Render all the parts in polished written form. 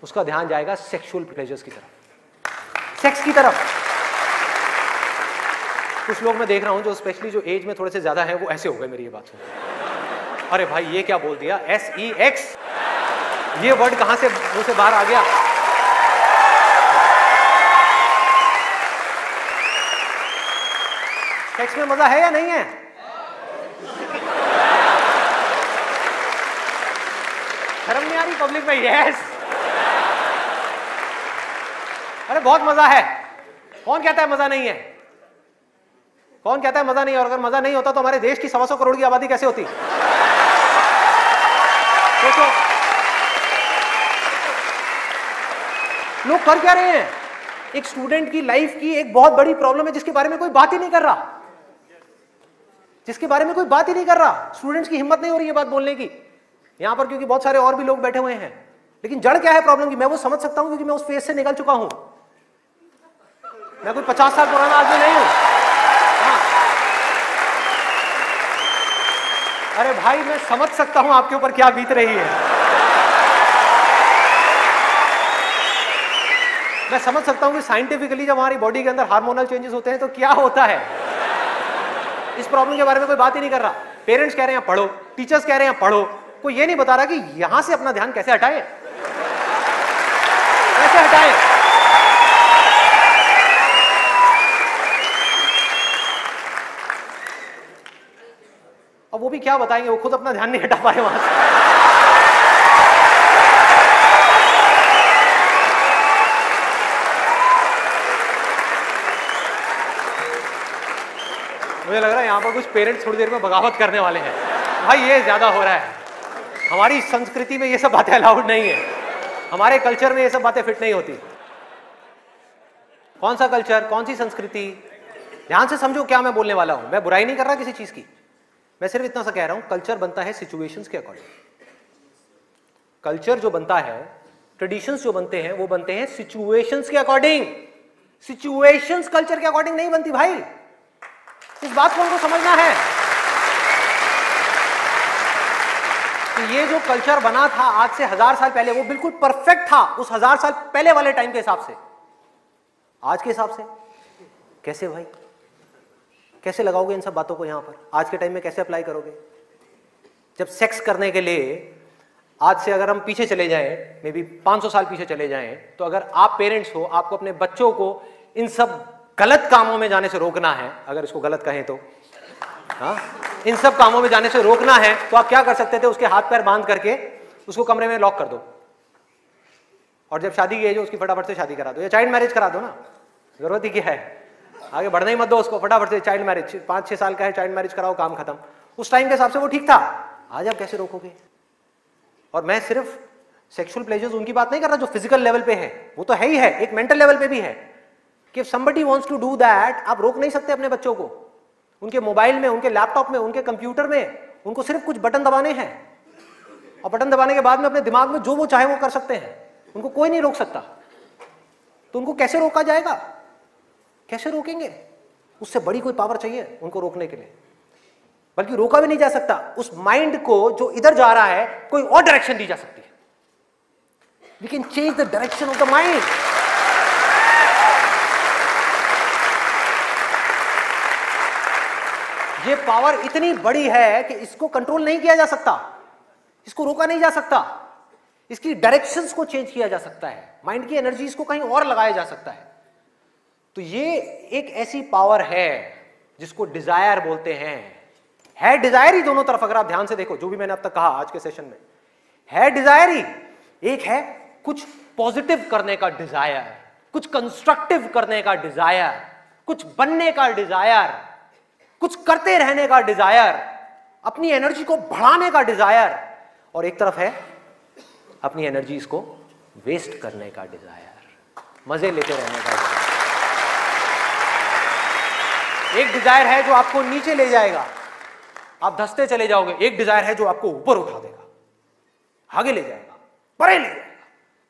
उसका ध्यान जाएगा सेक्सुअल प्लेजर्स की तरफ, सेक्स की तरफ। कुछ लोग मैं देख रहा हूं जो स्पेशली जो एज में थोड़े से ज्यादा है वो ऐसे हो गए मेरी ये बात सुन, अरे भाई ये क्या बोल दिया, SEX, ये वर्ड कहां से मुंह से बाहर आ गया। सेक्स में मजा है या नहीं है? शर्म नहीं आ रही पब्लिक में? यस, अरे बहुत मजा है। कौन कहता है मजा नहीं है? कौन कहता है मजा नहीं है? और अगर मजा नहीं होता तो हमारे देश की 125 करोड़ की आबादी कैसे होती? सोचो, लोग कर क्या रहे हैं? एक स्टूडेंट की लाइफ की एक बहुत बड़ी प्रॉब्लम है जिसके बारे में कोई बात ही नहीं कर रहा, जिसके बारे में कोई बात ही नहीं कर रहा। स्टूडेंट्स की हिम्मत नहीं हो रही है बात बोलने की यहां पर, क्योंकि बहुत सारे और भी लोग बैठे हुए हैं। लेकिन जड़ क्या है प्रॉब्लम की, मैं वो समझ सकता हूं क्योंकि मैं उस फेज से निकल चुका हूं। मैं कोई 50 साल पुराना आदमी नहीं हूं। हाँ। अरे भाई मैं समझ सकता हूं आपके ऊपर क्या बीत रही है, मैं समझ सकता हूं कि साइंटिफिकली जब हमारी बॉडी के अंदर हार्मोनल चेंजेस होते हैं तो क्या होता है। इस प्रॉब्लम के बारे में कोई बात ही नहीं कर रहा। पेरेंट्स कह रहे हैं पढ़ो, टीचर्स कह रहे हैं पढ़ो, कोई ये नहीं बता रहा कि यहां से अपना ध्यान कैसे हटाए, कैसे हटाए। अब वो भी क्या बताएंगे, वो खुद अपना ध्यान नहीं हटा पाए वहां से। मुझे लग रहा है यहां पर कुछ पेरेंट्स थोड़ी देर में बगावत करने वाले हैं। भाई ये ज्यादा हो रहा है, हमारी संस्कृति में ये सब बातें अलाउड नहीं है, हमारे कल्चर में ये सब बातें फिट नहीं होती। कौन सा कल्चर, कौन सी संस्कृति? ध्यान से समझो क्या मैं बोलने वाला हूं। मैं बुराई नहीं कर रहा किसी चीज की, मैं सिर्फ इतना सा कह रहा हूं, कल्चर बनता है सिचुएशंस के अकॉर्डिंग। कल्चर जो बनता है, ट्रेडिशंस जो बनते हैं वो बनते हैं सिचुएशंस के अकॉर्डिंग। सिचुएशंस कल्चर के अकॉर्डिंग नहीं बनती भाई, इस बात को हमको समझना है कि ये जो कल्चर बना था आज से 1000 साल पहले वो बिल्कुल परफेक्ट था उस 1000 साल पहले वाले टाइम के हिसाब से। आज के हिसाब से कैसे भाई, कैसे लगाओगे इन सब बातों को यहां पर? आज के टाइम में कैसे अप्लाई करोगे? जब सेक्स करने के लिए आज से अगर हम पीछे चले जाएं, मे बी 500 साल पीछे चले जाएं, तो अगर आप पेरेंट्स हो, आपको अपने बच्चों को इन सब गलत कामों में जाने से रोकना है, अगर इसको गलत कहें तो, हाँ, इन सब कामों में जाने से रोकना है, तो आप क्या कर सकते थे? उसके हाथ पैर बांध करके उसको कमरे में लॉक कर दो, और जब शादी की एज हो उसकी फटाफट से शादी करा दो, या चाइल्ड मैरिज करा दो ना, जरूरत ही क्या है, आगे बढ़ना ही मत दो उसको, फटाफट से चाइल्ड मैरिज, 5-6 साल का है, चाइल्ड मैरिज कराओ, काम खत्म। उस टाइम के हिसाब से वो ठीक था, आज आप कैसे रोकोगे? और मैं सिर्फ सेक्सुअल प्लेजर्स उनकी बात नहीं कर रहा जो फिजिकल लेवल पे है, वो तो है ही है, एक मेंटल लेवल पे भी है कि somebody wants to do that, आप रोक नहीं सकते अपने बच्चों को। उनके मोबाइल में, उनके लैपटॉप में, उनके कंप्यूटर में उनको सिर्फ कुछ बटन दबाने हैं, और बटन दबाने के बाद में अपने दिमाग में जो वो चाहे वो कर सकते हैं, उनको कोई नहीं रोक सकता। तो उनको कैसे रोका जाएगा? कैसे रोकेंगे? उससे बड़ी कोई पावर चाहिए उनको रोकने के लिए, बल्कि रोका भी नहीं जा सकता। उस माइंड को जो इधर जा रहा है कोई और डायरेक्शन दी जा सकती है। We can change the direction of the mind. ये पावर इतनी बड़ी है कि इसको कंट्रोल नहीं किया जा सकता, इसको रोका नहीं जा सकता, इसकी डायरेक्शंस को चेंज किया जा सकता है, माइंड की एनर्जीज को कहीं और लगाया जा सकता है। तो ये एक ऐसी पावर है जिसको डिजायर बोलते हैं। है डिजायर ही दोनों तरफ, अगर आप ध्यान से देखो जो भी मैंने अब तक कहा आज के सेशन में, है डिजायर ही। एक है कुछ पॉजिटिव करने का डिजायर, कुछ कंस्ट्रक्टिव करने का डिजायर, कुछ बनने का डिजायर, कुछ करते रहने का डिजायर, अपनी एनर्जी को बढ़ाने का डिजायर, और एक तरफ है अपनी एनर्जीज को वेस्ट करने का डिजायर, मजे लेते रहने का डिजायर। एक डिजायर है जो आपको नीचे ले जाएगा, आप धंसते चले जाओगे। एक डिजायर है जो आपको ऊपर उठा देगा, आगे ले जाएगा, परे ले जाएगा।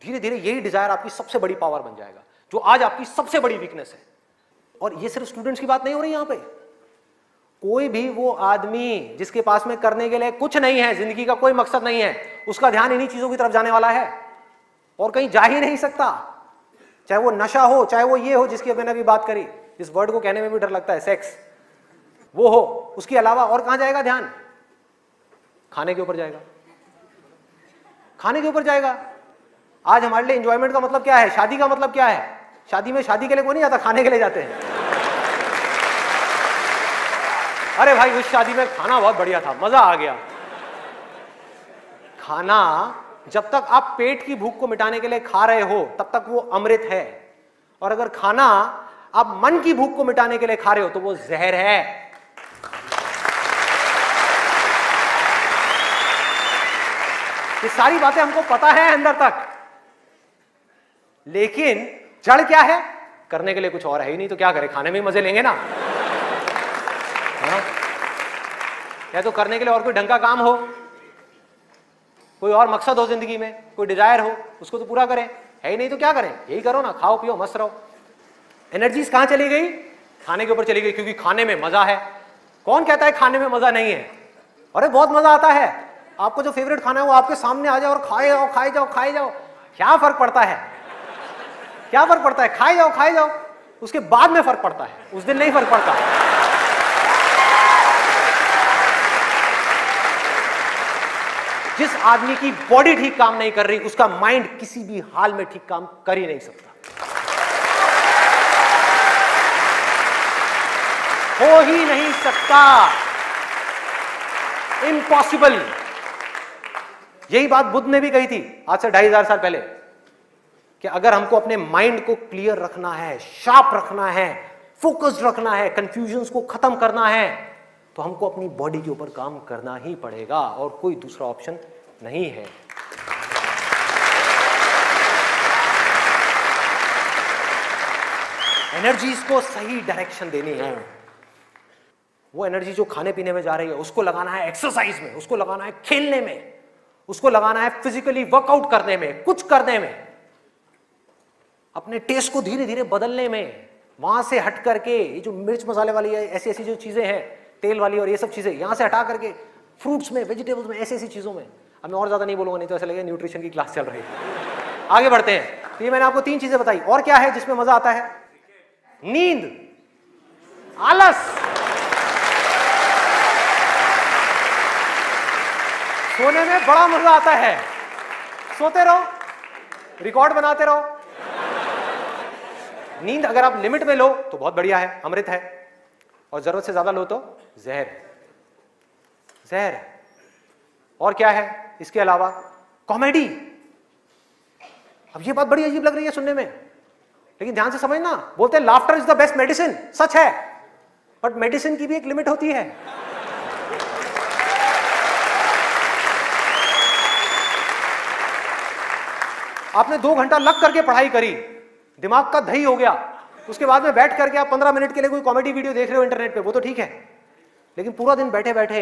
धीरे धीरे यही डिजायर आपकी सबसे बड़ी पावर बन जाएगा, जो आज आपकी सबसे बड़ी वीकनेस है। और ये सिर्फ स्टूडेंट्स की बात नहीं हो रही यहां पे, कोई भी वो आदमी जिसके पास में करने के लिए कुछ नहीं है, जिंदगी का कोई मकसद नहीं है, उसका ध्यान इन्हीं चीजों की तरफ जाने वाला है। और कहीं जा ही नहीं सकता, चाहे वो नशा हो, चाहे वो ये हो जिसकी मैंने अभी बात करी, इस वर्ड को कहने में भी डर लगता है, सेक्स, वो हो, उसके अलावा और कहां जाएगा ध्यान? खाने के ऊपर जाएगा, खाने के ऊपर जाएगा। आज हमारे लिए एंजॉयमेंट का मतलब क्या है, शादी का मतलब क्या है? शादी में शादी के लिए कोई नहीं जाता, खाने के लिए जाते हैं। अरे भाई उस शादी में खाना बहुत बढ़िया था, मजा आ गया। खाना जब तक आप पेट की भूख को मिटाने के लिए खा रहे हो तब तक वो अमृत है, और अगर खाना आप मन की भूख को मिटाने के लिए खा रहे हो तो वो जहर है। ये सारी बातें हमको पता है अंदर तक, लेकिन जड़ क्या है? करने के लिए कुछ और है ही नहीं, तो क्या करें? खाने में ही मजे लेंगे ना। हाँ? या तो करने के लिए और कोई ढंग का काम हो, कोई और मकसद हो जिंदगी में, कोई डिजायर हो, उसको तो पूरा करें। है ही नहीं तो क्या करें? यही करो ना, खाओ पियो मस्त रहो। एनर्जीज कहां चली गई? खाने के ऊपर चली गई, क्योंकि खाने में मजा है। कौन कहता है खाने में मजा नहीं है? अरे बहुत मजा आता है। आपको जो फेवरेट खाना है वो आपके सामने आ जाओ और खाए जाओ, खाए जाओ, खाए जाओ। क्या फर्क पड़ता है? क्या फर्क पड़ता है? खाए जाओ, खाए जाओ। उसके बाद में फर्क पड़ता है, उस दिन नहीं फर्क पड़ता। जिस आदमी की बॉडी ठीक काम नहीं कर रही, उसका माइंड किसी भी हाल में ठीक काम कर ही नहीं सकता, हो ही नहीं सकता, इम्पॉसिबल। यही बात बुद्ध ने भी कही थी आज से 2500 साल पहले, कि अगर हमको अपने माइंड को क्लियर रखना है, शार्प रखना है, फोकस्ड रखना है, कंफ्यूजन्स को खत्म करना है, तो हमको अपनी बॉडी के ऊपर काम करना ही पड़ेगा, और कोई दूसरा ऑप्शन नहीं है। एनर्जीज को सही डायरेक्शन देनी है। वो एनर्जी जो खाने पीने में जा रही है उसको लगाना है एक्सरसाइज में, उसको लगाना है खेलने में, उसको लगाना है फिजिकली वर्कआउट करने में, कुछ करने में, अपने टेस्ट को धीरे धीरे बदलने में। वहां से हट करके ये जो मिर्च मसाले वाली ऐसी ऐसी जो चीजें हैं, तेल वाली और ये सब चीजें, यहां से हटा करके फ्रूट्स में, वेजिटेबल्स में, ऐसी ऐसी चीजों में। अब मैं और ज्यादा नहीं बोलूंगा, नहीं तो ऐसा लगेगा न्यूट्रिशन की क्लास चल रही है। आगे बढ़ते हैं। तो ये मैंने आपको 3 चीजें बताई। और क्या है जिसमें मजा आता है? नींद, आलस, सोने में बड़ा मजा आता है। सोते रहो, रिकॉर्ड बनाते रहो। नींद अगर आप लिमिट में लो तो बहुत बढ़िया है, अमृत है, और जरूरत से ज्यादा लो तो जहर, जहर। और क्या है इसके अलावा? कॉमेडी। अब ये बात बड़ी अजीब लग रही है सुनने में, लेकिन ध्यान से समझना। बोलते हैं laughter is the best medicine, सच है, बट मेडिसिन की भी एक लिमिट होती है। आपने 2 घंटा लग करके पढ़ाई करी, दिमाग का दही हो गया, उसके बाद में बैठ करके आप 15 मिनट के लिए कोई कॉमेडी वीडियो देख रहे हो इंटरनेट पे, वो तो ठीक है, लेकिन पूरा दिन बैठे बैठे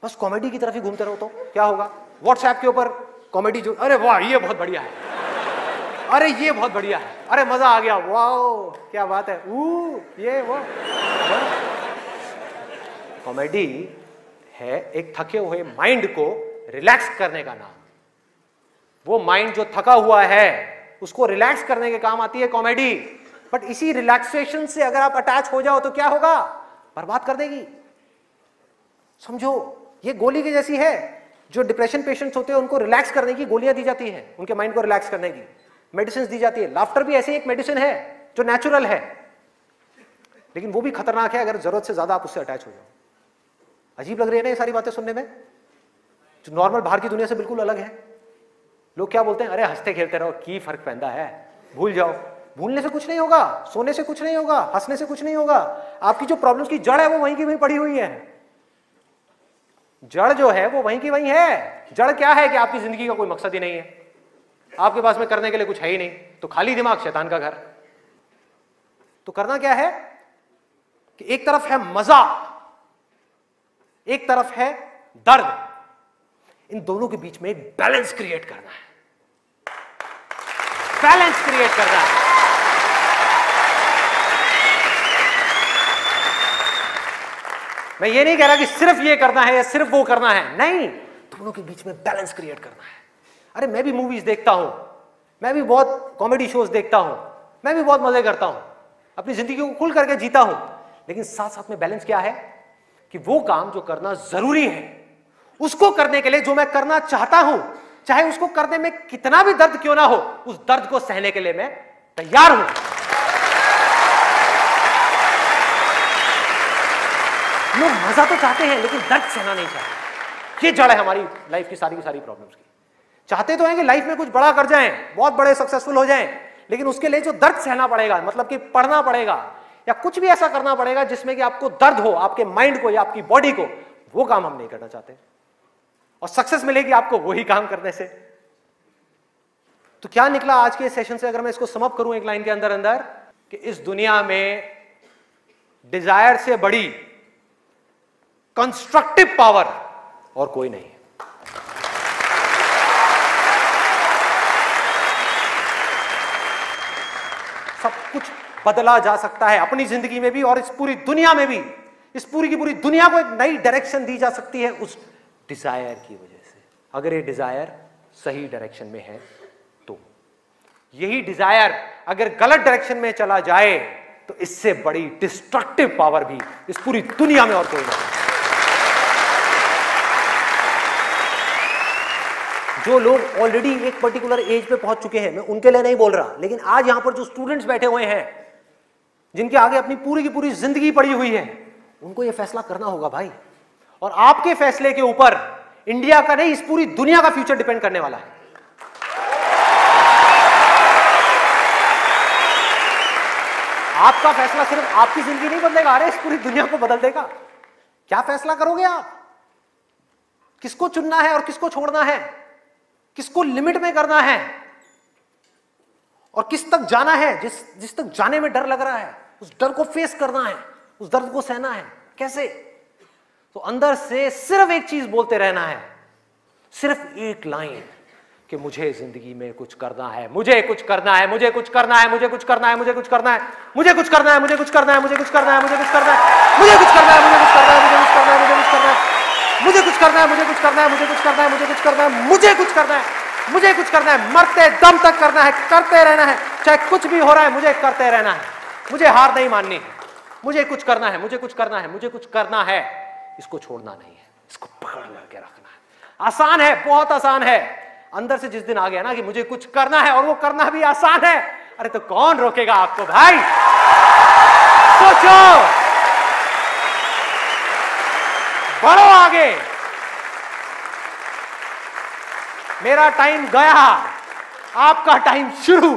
बस कॉमेडी की तरफ ही घूमते रहो तो क्या होगा? व्हाट्सएप के ऊपर कॉमेडी जो, अरे वाह ये बहुत बढ़िया है, अरे ये बहुत बढ़िया है, अरे मजा आ गया, वाह क्या बात है, ये वो। कॉमेडी है एक थके हुए माइंड को रिलैक्स करने का नाम। वो माइंड जो थका हुआ है उसको रिलैक्स करने के काम आती है कॉमेडी। बट इसी रिलैक्सेशन से अगर आप अटैच हो जाओ तो क्या होगा? बर्बाद कर देगी। समझो ये गोली की जैसी है। जो डिप्रेशन पेशेंट्स होते हैं उनको रिलैक्स करने की गोलियां दी जाती है, उनके माइंड को रिलैक्स करने की मेडिसिन दी जाती है। लाफ्टर भी ऐसी एक मेडिसिन है जो नेचुरल है, लेकिन वो भी खतरनाक है अगर जरूरत से ज्यादा आप उससे अटैच हो जाओ। अजीब लग रही है ना ये सारी बातें सुनने में, जो नॉर्मल बाहर की दुनिया से बिल्कुल अलग है। लोग क्या बोलते हैं? अरे हंसते खेलते रहो, की फर्क पैदा है, भूल जाओ। भूलने से कुछ नहीं होगा, सोने से कुछ नहीं होगा, हंसने से कुछ नहीं होगा। आपकी जो प्रॉब्लम्स की जड़ है वो वहीं की वहीं पड़ी हुई है। जड़ जो है वो वहीं की वहीं है। जड़ क्या है कि आपकी जिंदगी का कोई मकसद ही नहीं है, आपके पास में करने के लिए कुछ है ही नहीं, तो खाली दिमाग शैतान का घर। तो करना क्या है कि एक तरफ है मजा, एक तरफ है दर्द, इन दोनों के बीच में एक बैलेंस क्रिएट करना है। बैलेंस क्रिएट करना है। मैं ये नहीं कह रहा कि सिर्फ ये करना है या सिर्फ वो करना है, नहीं, दोनों के बीच में बैलेंस क्रिएट करना है। अरे मैं भी मूवीज देखता हूं, मैं भी बहुत कॉमेडी शोज देखता हूं, मैं भी बहुत मजे करता हूं, अपनी जिंदगी को खुल करके जीता हूं, लेकिन साथ साथ में बैलेंस क्या है कि वो काम जो करना जरूरी है उसको करने के लिए जो मैं करना चाहता हूं, चाहे उसको करने में कितना भी दर्द क्यों ना हो, उस दर्द को सहने के लिए मैं तैयार हूं। लोग मजा तो चाहते हैं लेकिन दर्द सहना नहीं चाहते। ये जड़ है हमारी लाइफ की सारी प्रॉब्लम्स की। चाहते तो हैं कि लाइफ में कुछ बड़ा कर जाएं, बहुत बड़े सक्सेसफुल हो जाएं, लेकिन उसके लिए जो दर्द सहना पड़ेगा, मतलब कि पढ़ना पड़ेगा या कुछ भी ऐसा करना पड़ेगा जिसमें कि आपको दर्द हो, आपके माइंड को या आपकी बॉडी को, वो काम हम नहीं करना चाहते। और सक्सेस मिलेगी आपको वही काम करने से। तो क्या निकला आज के सेशन से, अगर मैं इसको समअप करूं एक लाइन के अंदर अंदर, कि इस दुनिया में डिजायर से बड़ी कंस्ट्रक्टिव पावर और कोई नहीं है। सब कुछ बदला जा सकता है अपनी जिंदगी में भी और इस पूरी दुनिया में भी। इस पूरी की पूरी दुनिया को एक नई डायरेक्शन दी जा सकती है उस डिजायर की वजह से, अगर ये डिजायर सही डायरेक्शन में है तो। यही डिजायर अगर गलत डायरेक्शन में चला जाए तो इससे बड़ी डिस्ट्रक्टिव पावर भी इस पूरी दुनिया में और कोई नहीं। जो लोग ऑलरेडी एक पर्टिकुलर एज पे पहुंच चुके हैं, मैं उनके लिए नहीं बोल रहा, लेकिन आज यहां पर जो स्टूडेंट्स बैठे हुए हैं, जिनके आगे अपनी पूरी की पूरी जिंदगी पड़ी हुई है, उनको यह फैसला करना होगा भाई। और आपके फैसले के ऊपर इंडिया का नहीं, इस पूरी दुनिया का फ्यूचर डिपेंड करने वाला है। आपका फैसला सिर्फ आपकी जिंदगी नहीं बदलेगा, अरे इस पूरी दुनिया को बदल देगा। क्या फैसला करोगे आप? किसको चुनना है और किसको छोड़ना है, किसको लिमिट में करना है और किस तक जाना है। जिस तक जाने में डर लग रहा है, उस डर को फेस करना है, उस दर्द को सहना है। कैसे? तो अंदर से सिर्फ एक चीज बोलते रहना है, सिर्फ एक लाइन, कि मुझे जिंदगी में कुछ करना है, मुझे कुछ करना है, मुझे कुछ करना है, मुझे कुछ करना है, मुझे कुछ करना है, मुझे कुछ करना है, मुझे कुछ करना है, मुझे कुछ करना है, मुझे कुछ करना है, मुझे कुछ करना है, मुझे कुछ करना है, मुझे कुछ करना है, मुझे कुछ करना है, मुझे कुछ करना है, मुझे कुछ करना है, मुझे कुछ करना है, मुझे कुछ करना है, मुझे कुछ करना है, मुझे कुछ करना है, मरते दम तक करना है, करते रहना है, चाहे कुछ भी हो रहा है, मुझे करते रहना है, मुझे हार नहीं माननी है, मुझे कुछ करना है, मुझे कुछ करना है, मुझे कुछ करना है, इसको छोड़ना नहीं है, इसको पकड़ करके रखना है। आसान है, बहुत आसान है। अंदर से जिस दिन आ गया ना कि मुझे कुछ करना है और वो करना भी आसान है, अरे तो कौन रोकेगा आपको भाई? सोचो, बढ़ो आगे। मेरा टाइम गया, आपका टाइम शुरू।